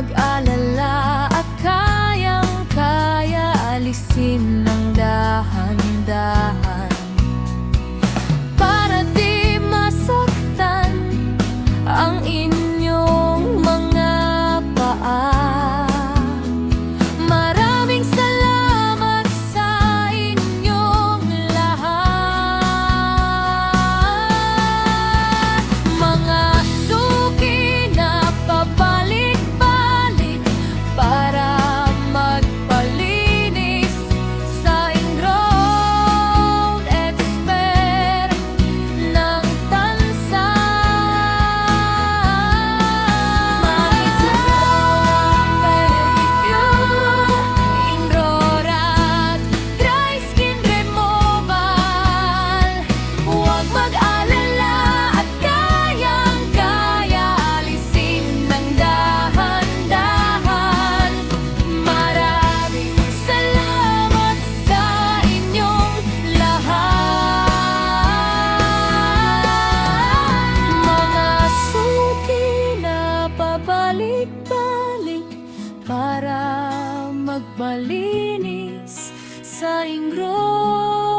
mag-alala at kayang-kaya alisin ng dahan-dahan para di masaktan ang inyong mga paa. Maraming salamat sa inyong lahat. Mga suki na pabalik-balik para magpalinis sa ingrown expert ng tansa. Ingrorat Dry Skin Removal. Huwag mag-alala at kayang-kaya alisin ng dahan-dahan. Maraming salamat sa inyong lahat. Mga suki na pabalik-balik para magpalinis sa ingrown